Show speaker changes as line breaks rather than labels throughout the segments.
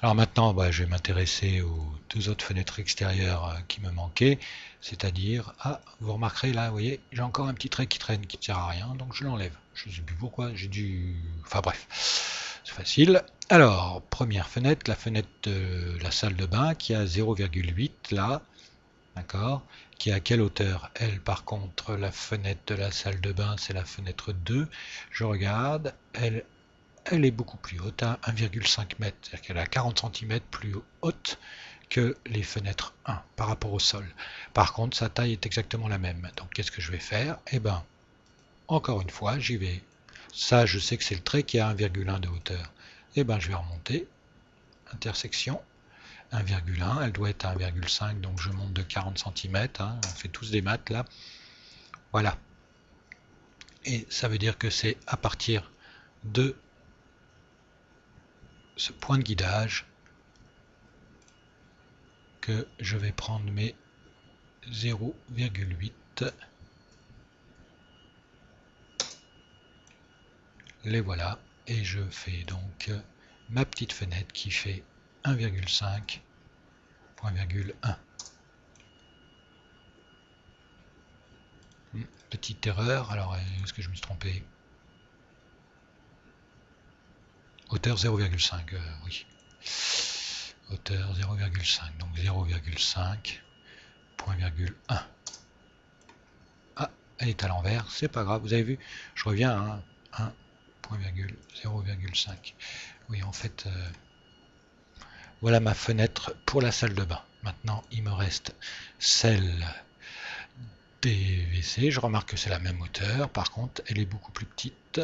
Alors maintenant, bah, je vais m'intéresser aux deux autres fenêtres extérieures qui me manquaient, c'est-à-dire, ah, vous remarquerez là, vous voyez, j'ai encore un petit trait qui traîne, qui ne sert à rien, donc je l'enlève. Je ne sais plus pourquoi, j'ai dû... Enfin bref, c'est facile. Alors, première fenêtre, la fenêtre de la salle de bain qui a 0,8 là, d'accord, qui est à quelle hauteur? Elle, par contre, la fenêtre de la salle de bain, c'est la fenêtre 2. Je regarde, elle est beaucoup plus haute, à 1,5 m, c'est-à-dire qu'elle est à 40 cm plus haute que les fenêtres 1 par rapport au sol. Par contre, sa taille est exactement la même. Donc, qu'est-ce que je vais faire? Eh bien, encore une fois, j'y vais. Ça, je sais que c'est le trait qui est à 1,1 de hauteur. Eh bien, je vais remonter. Intersection 1,1, elle doit être à 1,5, donc je monte de 40 cm. Hein, on fait tous des maths là. Voilà. Et ça veut dire que c'est à partir de ce point de guidage que je vais prendre mes 0,8. Les voilà. Et je fais donc ma petite fenêtre qui fait 1,5, 1,1. Petite erreur, alors est-ce que je me suis trompé? Hauteur 0,5, oui. Hauteur 0,5, donc 0,5, 0,1. Ah, elle est à l'envers, c'est pas grave, vous avez vu, je reviens à 1,0,5. Oui, en fait, voilà ma fenêtre pour la salle de bain. Maintenant, il me reste celle des WC. Je remarque que c'est la même hauteur. Par contre, elle est beaucoup plus petite.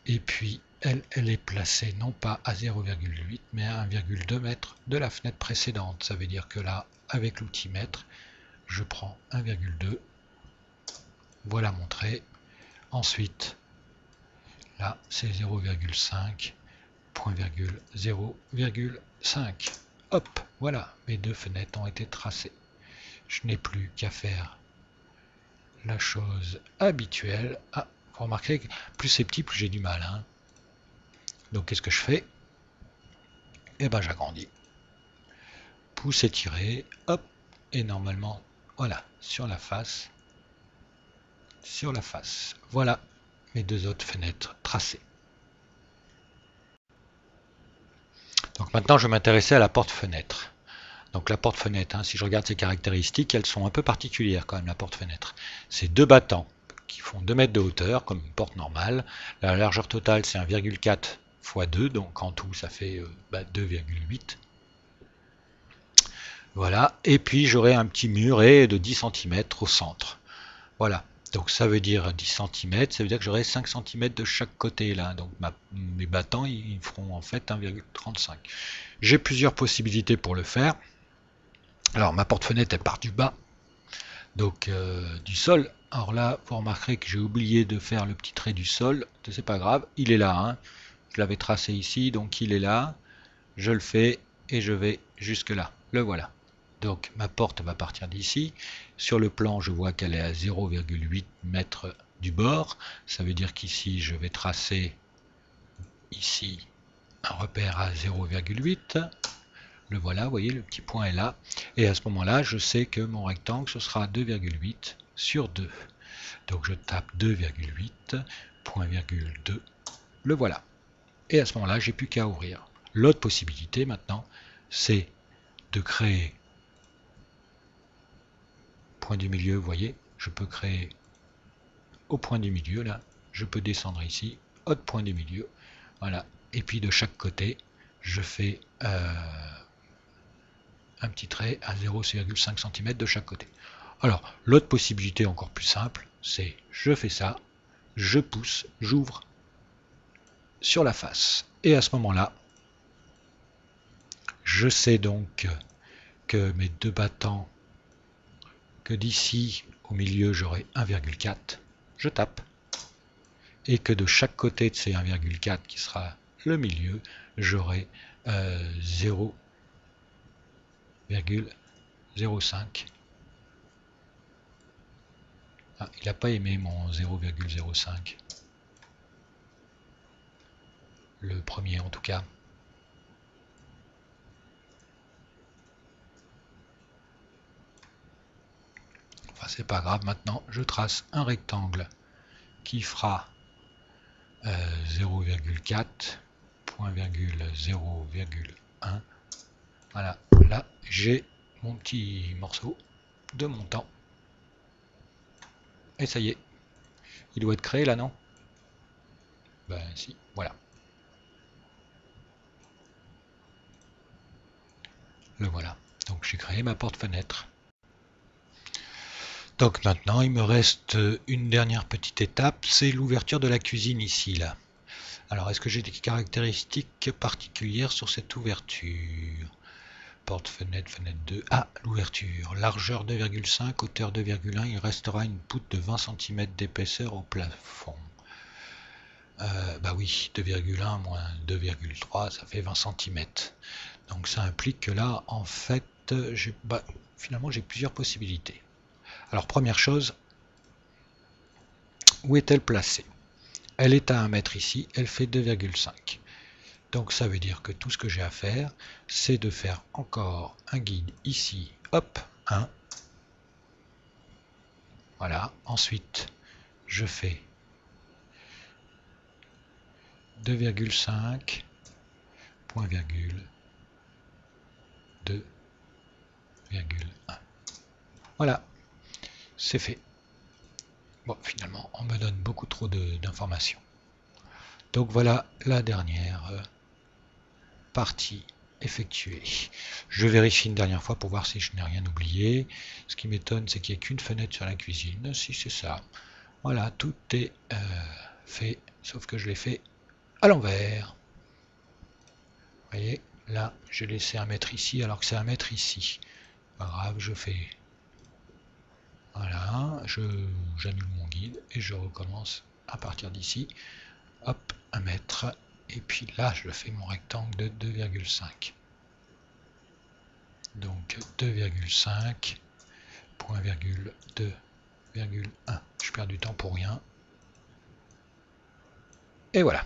Et puis, elle est placée non pas à 0,8 mais à 1,2 m de la fenêtre précédente. Ça veut dire que là, avec l'outil mètre, je prends 1,2. Voilà mon trait. Ensuite, là, c'est 0,5, 0,5. Hop, voilà, mes deux fenêtres ont été tracées. Je n'ai plus qu'à faire la chose habituelle. Ah, vous remarquez que plus c'est petit, plus j'ai du mal. Hein. Donc qu'est-ce que je fais? Eh ben j'agrandis. Pouce étiré, hop, et normalement, voilà, sur la face. Sur la face. Voilà mes deux autres fenêtres tracées. Donc maintenant, je vais m'intéresser à la porte-fenêtre. Donc la porte-fenêtre, hein, si je regarde ses caractéristiques, elles sont un peu particulières quand même, la porte-fenêtre. C'est deux battants qui font 2 mètres de hauteur, comme une porte normale. La largeur totale, c'est 1,4 x 2, donc en tout, ça fait 2,8. Voilà, et puis j'aurai un petit muret de 10 cm au centre. Voilà, donc ça veut dire 10 cm, ça veut dire que j'aurai 5 cm de chaque côté là. Donc mes battants, ils feront en fait 1,35. J'ai plusieurs possibilités pour le faire. Alors ma porte-fenêtre, elle part du bas, donc du sol. Alors là, vous remarquerez que j'ai oublié de faire le petit trait du sol. C'est pas grave, il est là. Hein. Je l'avais tracé ici, donc il est là. Je le fais et je vais jusque là. Le voilà. Donc ma porte va partir d'ici. Sur le plan, je vois qu'elle est à 0,8 m du bord. Ça veut dire qu'ici, je vais tracer ici un repère à 0,8. Le voilà, vous voyez, le petit point est là. Et à ce moment-là, je sais que mon rectangle, ce sera 2,8 sur 2. Donc je tape 2,8, point virgule 2. Le voilà. Et à ce moment-là, j'ai plus qu'à ouvrir. L'autre possibilité maintenant, c'est de créer point du milieu, vous voyez, je peux créer au point du milieu, là, je peux descendre ici, autre point du milieu, voilà, et puis de chaque côté, je fais un petit trait à 0,5 cm de chaque côté. Alors, l'autre possibilité encore plus simple, c'est je fais ça, je pousse, j'ouvre sur la face. Et à ce moment-là, je sais donc que mes deux battants, que d'ici au milieu j'aurai 1,4, je tape. Et que de chaque côté de ces 1,4 qui sera le milieu, j'aurai 0,05. Ah, il n'a pas aimé mon 0,05. Le premier en tout cas. Enfin, c'est pas grave, maintenant je trace un rectangle qui fera 0,4, point virgule 0,1. Voilà, là j'ai mon petit morceau de montant. Et ça y est, il doit être créé là, non? Ben si, voilà. Le voilà. Donc j'ai créé ma porte-fenêtre. Donc maintenant il me reste une dernière petite étape, c'est l'ouverture de la cuisine ici là. Alors est-ce que j'ai des caractéristiques particulières sur cette ouverture? Porte-fenêtre, fenêtre 2. Ah, l'ouverture. Largeur 2,5, hauteur 2,1. Il restera une poutre de 20 cm d'épaisseur au plafond. Bah oui, 2,1 moins 2,3, ça fait 20 cm. Donc ça implique que là, en fait, finalement j'ai plusieurs possibilités. Alors première chose, où est-elle placée? Elle est à 1 mètre ici, elle fait 2,5. Donc ça veut dire que tout ce que j'ai à faire, c'est de faire encore un guide ici, hop, 1. Voilà, ensuite je fais 2,5, point virgule, 2,1. Voilà, c'est fait. Bon, finalement, on me donne beaucoup trop d'informations. Donc voilà la dernière partie effectuée. Je vérifie une dernière fois pour voir si je n'ai rien oublié. Ce qui m'étonne, c'est qu'il n'y ait qu'une fenêtre sur la cuisine. Si c'est ça. Voilà, tout est fait, sauf que je l'ai fait à l'envers. Vous voyez, là, j'ai laissé 1 mètre ici, alors que c'est 1 mètre ici. Pas grave, je fais... Voilà, j'annule mon guide et je recommence à partir d'ici. Hop, 1 mètre. Et puis là, je fais mon rectangle de 2,5. Donc 2,5, point virgule 2,1. Je perds du temps pour rien. Et voilà.